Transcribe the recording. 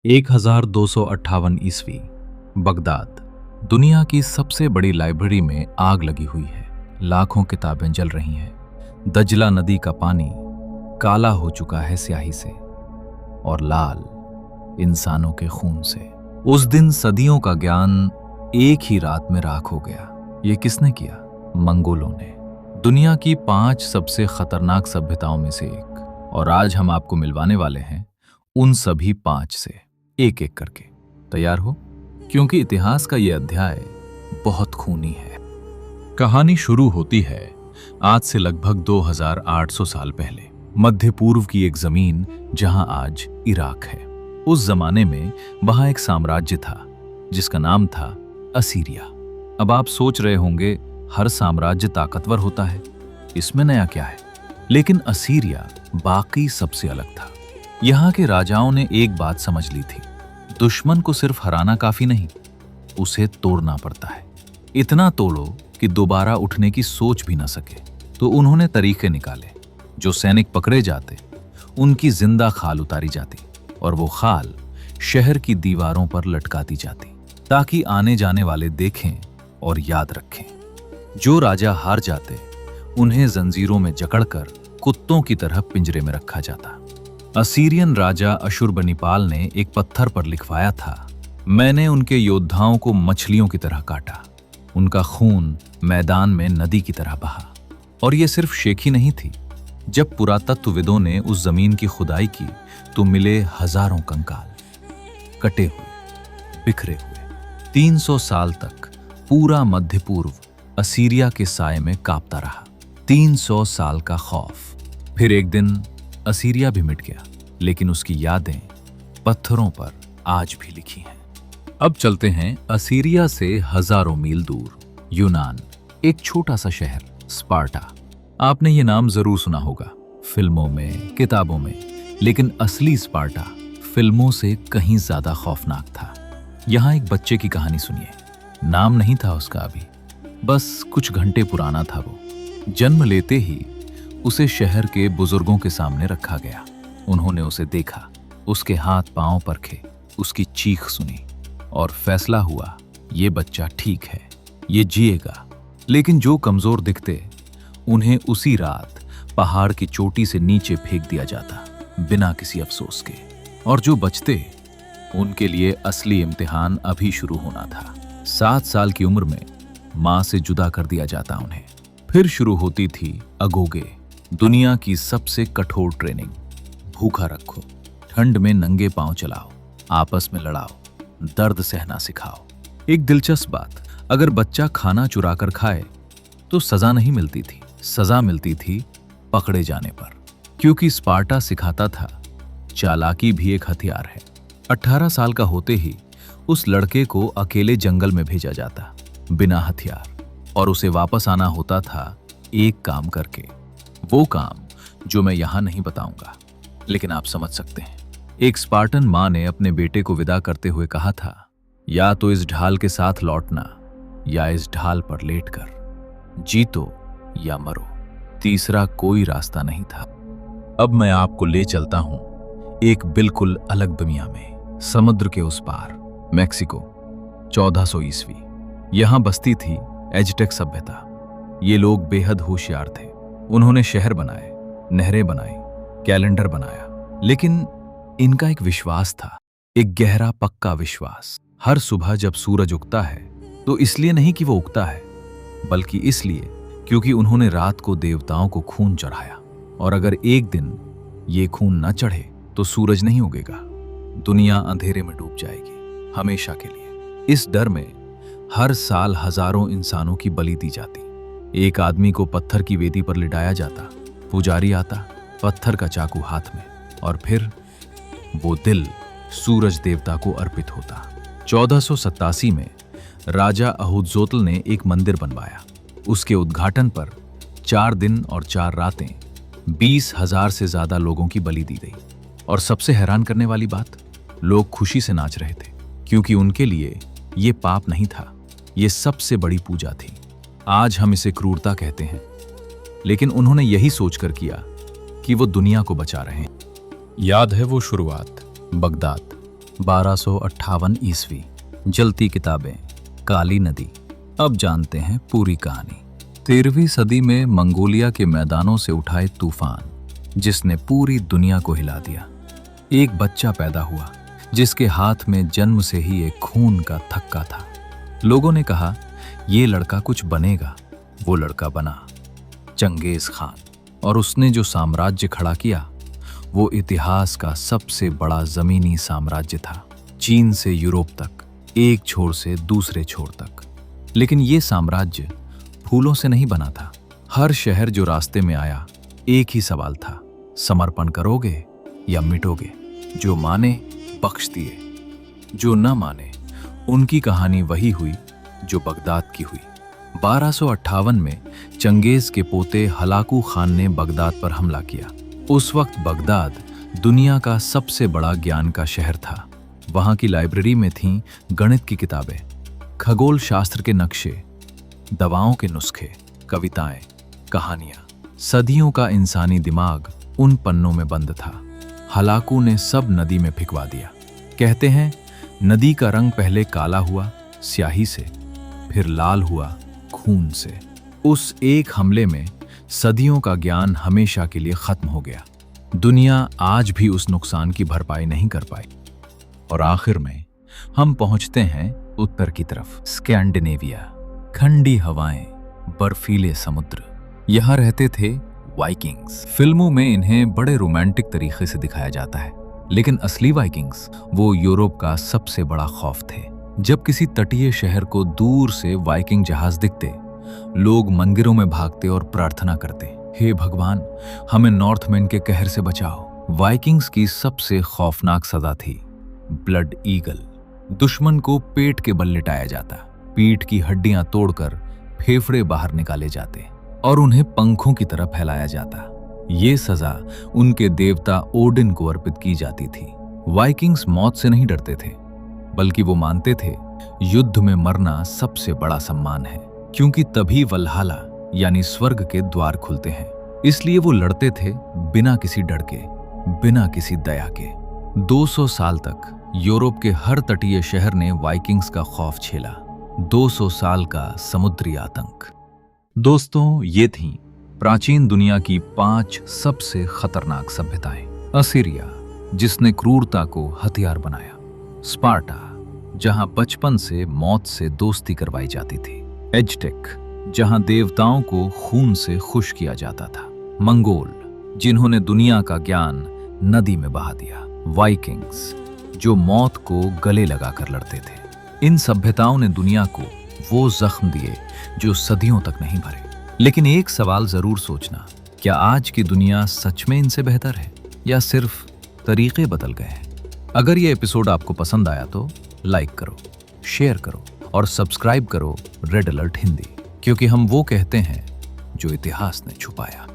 1258 ईस्वी, बगदाद। दुनिया की सबसे बड़ी लाइब्रेरी में आग लगी हुई है। लाखों किताबें जल रही हैं। दजला नदी का पानी काला हो चुका है स्याही से और लाल इंसानों के खून से। उस दिन सदियों का ज्ञान एक ही रात में राख हो गया। ये किसने किया? मंगोलों ने। दुनिया की 5 सबसे खतरनाक सभ्यताओं में से एक। और आज हम आपको मिलवाने वाले हैं उन सभी 5 से, एक एक करके। तैयार हो? क्योंकि इतिहास का यह अध्याय बहुत खूनी है। कहानी शुरू होती है आज से लगभग 2800 साल पहले, मध्य पूर्व की एक जमीन जहां आज इराक है। उस जमाने में वहां एक साम्राज्य था जिसका नाम था असीरिया। अब आप सोच रहे होंगे, हर साम्राज्य ताकतवर होता है, इसमें नया क्या है? लेकिन असीरिया बाकी सबसे अलग था। यहां के राजाओं ने एक बात समझ ली थी, दुश्मन को सिर्फ हराना काफी नहीं, उसे तोड़ना पड़ता है। इतना तोड़ो कि दोबारा उठने की सोच भी ना सके। तो उन्होंने तरीके निकाले। जो सैनिक पकड़े जाते उनकी जिंदा खाल उतारी जाती और वो खाल शहर की दीवारों पर लटकाती जाती ताकि आने जाने वाले देखें और याद रखें। जो राजा हार जाते उन्हें जंजीरों में जकड़कर कुत्तों की तरह पिंजरे में रखा जाता। असीरियन राजा अशुरबनीपाल ने एक पत्थर पर लिखवाया था, मैंने उनके योद्धाओं को मछलियों की तरह काटा, उनका खून मैदान में नदी की तरह बहा। और यह सिर्फ शेखी नहीं थी। जब पुरातत्वविदों ने उस जमीन की खुदाई की तो मिले हजारों कंकाल, कटे हुए, बिखरे हुए। 300 साल तक पूरा मध्य पूर्व असीरिया के साए में कांपता रहा। 300 साल का खौफ। फिर एक दिन असीरिया भी मिट गया, लेकिन उसकी यादें पत्थरों पर आज भी लिखी हैं। अब चलते हैं असीरिया से हजारों मील दूर, यूनान। एक छोटा सा शहर स्पार्टा। आपने ये नाम जरूर सुना होगा, फिल्मों में, किताबों में। लेकिन असली स्पार्टा फिल्मों से कहीं ज्यादा खौफनाक था। यहां एक बच्चे की कहानी सुनिए। नाम नहीं था उसका अभी, बस कुछ घंटे पुराना था वो। जन्म लेते ही उसे शहर के बुजुर्गों के सामने रखा गया। उन्होंने उसे देखा, उसके हाथ पांव परखे, उसकी चीख सुनी और फैसला हुआ, ये बच्चा ठीक है, ये जिएगा। लेकिन जो कमजोर दिखते उन्हें उसी रात पहाड़ की चोटी से नीचे फेंक दिया जाता, बिना किसी अफसोस के। और जो बचते उनके लिए असली इम्तिहान अभी शुरू होना था। 7 साल की उम्र में मां से जुदा कर दिया जाता उन्हें। फिर शुरू होती थी अगोगे, दुनिया की सबसे कठोर ट्रेनिंग। भूखा रखो, ठंड में नंगे पांव चलाओ, आपस में लड़ाओ, दर्द सहना सिखाओ। एक दिलचस्प बात, अगर बच्चा खाना चुरा कर खाए तो सजा नहीं मिलती थी, सजा मिलती थी पकड़े जाने पर। क्योंकि स्पार्टा सिखाता था चालाकी भी एक हथियार है। 18 साल का होते ही उस लड़के को अकेले जंगल में भेजा जाता, बिना हथियार, और उसे वापस आना होता था एक काम करके। वो काम जो मैं यहां नहीं बताऊंगा, लेकिन आप समझ सकते हैं। एक स्पार्टन मां ने अपने बेटे को विदा करते हुए कहा था, या तो इस ढाल के साथ लौटना या इस ढाल पर लेटकर, जीतो या मरो, तीसरा कोई रास्ता नहीं था। अब मैं आपको ले चलता हूं एक बिल्कुल अलग दुनिया में, समुद्र के उस पार, मैक्सिको। 1400 ईस्वी। यहां बसती थी एज़टेक सभ्यता। ये लोग बेहद होशियार थे। उन्होंने शहर बनाए, नहरें बनाई, कैलेंडर बनाया। लेकिन इनका एक विश्वास था, एक गहरा पक्का विश्वास। हर सुबह जब सूरज उगता है तो इसलिए नहीं कि वो उगता है, बल्कि इसलिए क्योंकि उन्होंने रात को देवताओं को खून चढ़ाया। और अगर एक दिन ये खून न चढ़े तो सूरज नहीं उगेगा, दुनिया अंधेरे में डूब जाएगी हमेशा के लिए। इस डर में हर साल हजारों इंसानों की बलि दी जाती। एक आदमी को पत्थर की वेदी पर लिटाया जाता, पुजारी आता, पत्थर का चाकू हाथ में, और फिर वो दिल सूरज देवता को अर्पित होता। 1487 में राजा अहुदजोतल ने एक मंदिर बनवाया। उसके उद्घाटन पर 4 दिन और 4 रातें 20,000 से ज्यादा लोगों की बलि दी गई। और सबसे हैरान करने वाली बात, लोग खुशी से नाच रहे थे, क्योंकि उनके लिए ये पाप नहीं था, ये सबसे बड़ी पूजा थी। आज हम इसे क्रूरता कहते हैं, लेकिन उन्होंने यही सोचकर किया कि वो दुनिया को बचा रहे हैं। याद है वो शुरुआत, बगदाद। 1258 ईस्वी। जलती किताबें, काली नदी। अब जानते हैं पूरी कहानी। 13वीं सदी में मंगोलिया के मैदानों से उठाए तूफान, जिसने पूरी दुनिया को हिला दिया। एक बच्चा पैदा हुआ जिसके हाथ में जन्म से ही एक खून का थक्का था। लोगों ने कहा, ये लड़का कुछ बनेगा। वो लड़का बना चंगेज खान, और उसने जो साम्राज्य खड़ा किया वो इतिहास का सबसे बड़ा जमीनी साम्राज्य था। चीन से यूरोप तक, एक छोर से दूसरे छोर तक। लेकिन ये साम्राज्य फूलों से नहीं बना था। हर शहर जो रास्ते में आया, एक ही सवाल था, समर्पण करोगे या मिटोगे? जो माने बख्श दिए, जो न माने उनकी कहानी वही हुई जो बगदाद की हुई। 1258 में चंगेज के पोते हलाकू खान ने बगदाद पर हमला किया। उस वक्त बगदाद दुनिया का सबसे बड़ा ज्ञान का शहर था। वहां की लाइब्रेरी में थीं गणित की किताबें, खगोल शास्त्र के नक्शे, दवाओं के नुस्खे, कविताएं, कहानियां। सदियों का इंसानी दिमाग उन पन्नों में बंद था। हलाकू ने सब नदी में फिकवा दिया। कहते हैं, नदी का रंग पहले काला हुआ स्याही से, फिर लाल हुआ खून से। उस एक हमले में सदियों का ज्ञान हमेशा के लिए खत्म हो गया। दुनिया आज भी उस नुकसान की भरपाई नहीं कर पाई। और आखिर में हम पहुंचते हैं उत्तर की तरफ, स्कैंडिनेविया। ठंडी हवाएं, बर्फीले समुद्र। यहां रहते थे वाइकिंग्स। फिल्मों में इन्हें बड़े रोमांटिक तरीके से दिखाया जाता है, लेकिन असली वाइकिंग्स वो यूरोप का सबसे बड़ा खौफ थे। जब किसी तटीय शहर को दूर से वाइकिंग जहाज दिखते, लोग मंदिरों में भागते और प्रार्थना करते, हे भगवान, हमें नॉर्थमैन के कहर से बचाओ। वाइकिंग्स की सबसे खौफनाक सजा थी ब्लड ईगल। दुश्मन को पेट के बल लिटाया जाता, पीठ की हड्डियां तोड़कर फेफड़े बाहर निकाले जाते और उन्हें पंखों की तरह फैलाया जाता। ये सजा उनके देवता ओडिन को अर्पित की जाती थी। वाइकिंग्स मौत से नहीं डरते थे, बल्कि वो मानते थे युद्ध में मरना सबसे बड़ा सम्मान है, क्योंकि तभी वल्हाला यानी स्वर्ग के द्वार खुलते हैं। इसलिए वो लड़ते थे बिना किसी डर के, बिना किसी दया के। 200 साल तक यूरोप के हर तटीय शहर ने वाइकिंग्स का खौफ झेला। 200 साल का समुद्री आतंक। दोस्तों, ये थीं प्राचीन दुनिया की 5 सबसे खतरनाक सभ्यताएं। असीरिया, जिसने क्रूरता को हथियार बनाया। स्पार्टा, जहां बचपन से मौत से दोस्ती करवाई जाती थी। एज़टेक, जहां देवताओं को खून से खुश किया जाता था। मंगोल, जिन्होंने दुनिया का ज्ञान नदी में बहा दिया। वाइकिंग्स, जो मौत को गले लगाकर लड़ते थे। इन सभ्यताओं ने दुनिया को वो जख्म दिए जो सदियों तक नहीं भरे। लेकिन एक सवाल जरूर सोचना, क्या आज की दुनिया सच में इनसे बेहतर है या सिर्फ तरीके बदल गए हैं? अगर ये एपिसोड आपको पसंद आया तो लाइक करो, शेयर करो और सब्सक्राइब करो रेड अलर्ट हिंदी, क्योंकि हम वो कहते हैं जो इतिहास ने छुपाया।